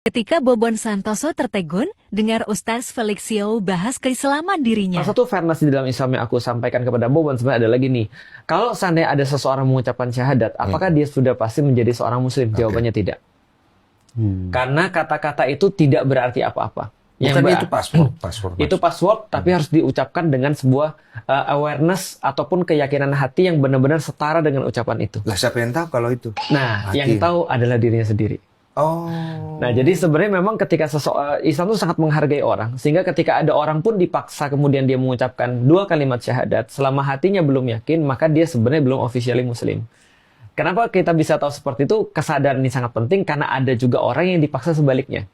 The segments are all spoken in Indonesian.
Ketika Bobon Santoso tertegun, dengar Ustaz Felixio bahas keislaman dirinya. Salah satu fairness di dalam Islam yang aku sampaikan kepada Bobon sebenarnya adalah gini. Kalau seandainya ada seseorang mengucapkan syahadat, apakah dia sudah pasti menjadi seorang muslim? Jawabannya tidak. Karena kata-kata itu tidak berarti apa-apa. Bukan itu password. Itu password, tapi harus diucapkan dengan sebuah awareness ataupun keyakinan hati yang benar-benar setara dengan ucapan itu. Lah siapa yang tahu kalau itu? Nah, Hati. yang tahu adalah dirinya sendiri. Oh. Nah, jadi sebenarnya memang ketika Islam itu sangat menghargai orang, sehingga ketika ada orang pun dipaksa kemudian dia mengucapkan 2 kalimat syahadat, selama hatinya belum yakin, maka dia sebenarnya belum officially muslim. Kenapa kita bisa tahu seperti itu? Kesadaran ini sangat penting karena ada juga orang yang dipaksa sebaliknya.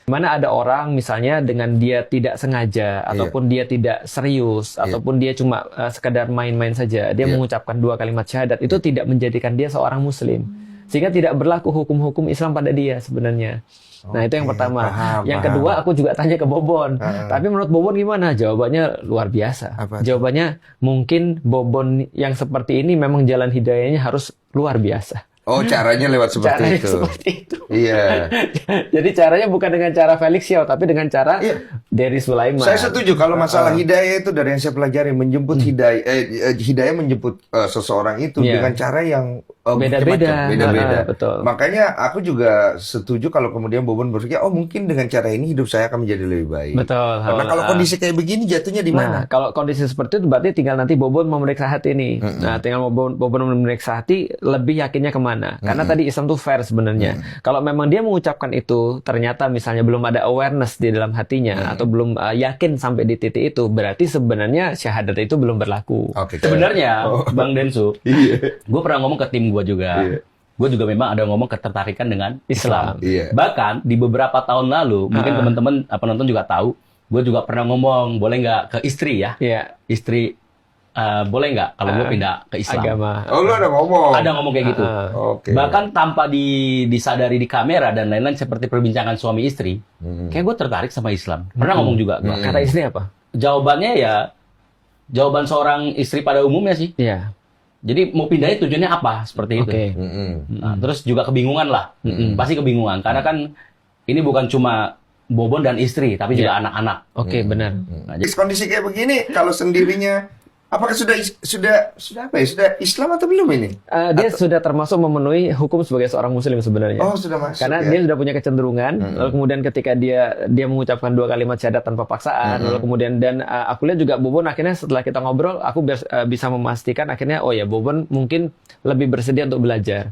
Mana ada orang misalnya dengan dia tidak sengaja ataupun dia tidak serius ataupun dia cuma sekedar main-main saja, dia mengucapkan 2 kalimat syahadat, itu tidak menjadikan dia seorang muslim. Sehingga tidak berlaku hukum-hukum Islam pada dia sebenarnya. Nah, itu yang pertama. Yang kedua, aku juga tanya ke Bobon. Tapi menurut Bobon gimana? Jawabannya luar biasa. Jawabannya mungkin Bobon yang seperti ini memang jalan hidayahnya harus luar biasa. Oh, caranya lewat seperti itu. Seperti itu. Iya. Jadi caranya bukan dengan cara Felixio, tapi dengan cara Dery Sulaiman. Saya setuju kalau masalah hidayah itu dari yang saya pelajari, menjemput hidayah menjemput seseorang itu dengan cara yang beda-beda. Betul. Makanya aku juga setuju kalau kemudian Bobon berpikir, oh mungkin dengan cara ini hidup saya akan menjadi lebih baik. Betul. Karena kalau kondisi kayak begini jatuhnya di mana? Nah, kalau kondisi seperti itu berarti tinggal nanti Bobon memeriksa hati nih. Nah, tinggal Bobon memeriksa hati, lebih yakinnya kemana? Karena tadi Islam tuh fair sebenarnya. Kalau memang dia mengucapkan itu, ternyata misalnya belum ada awareness di dalam hatinya atau belum yakin sampai di titik itu, berarti sebenarnya syahadat itu belum berlaku. Sebenarnya, Bang Densu, gue pernah ngomong ke tim gue juga. Gue juga memang ada ngomong ketertarikan dengan Islam. Bahkan di beberapa tahun lalu, mungkin teman-teman penonton juga tahu, gue juga pernah ngomong, boleh nggak ke istri ya? Istri, boleh nggak kalau gue pindah ke Islam? Agama. Oh, lu ada ngomong? Ada ngomong kayak gitu. Bahkan tanpa disadari di kamera dan lain-lain seperti perbincangan suami istri, kayak gue tertarik sama Islam. Pernah ngomong juga. Kata istri apa? Jawabannya ya, jawaban seorang istri pada umumnya sih. Iya. Jadi mau pindahnya tujuannya apa? Seperti itu. Nah, terus juga kebingungan lah. Pasti kebingungan. Karena kan ini bukan cuma Bobon dan istri, tapi juga anak-anak. Benar. Nah, Di kondisi kayak begini, kalau sendirinya, apakah sudah apa ya? Sudah Islam atau belum ini? Dia sudah termasuk memenuhi hukum sebagai seorang muslim sebenarnya. Oh, sudah masuk. Karena dia sudah punya kecenderungan, lalu kemudian ketika dia mengucapkan 2 kalimat syahadat tanpa paksaan, lalu kemudian dan aku lihat juga Bobon akhirnya setelah kita ngobrol, aku bisa memastikan akhirnya oh ya Bobon mungkin lebih bersedia untuk belajar.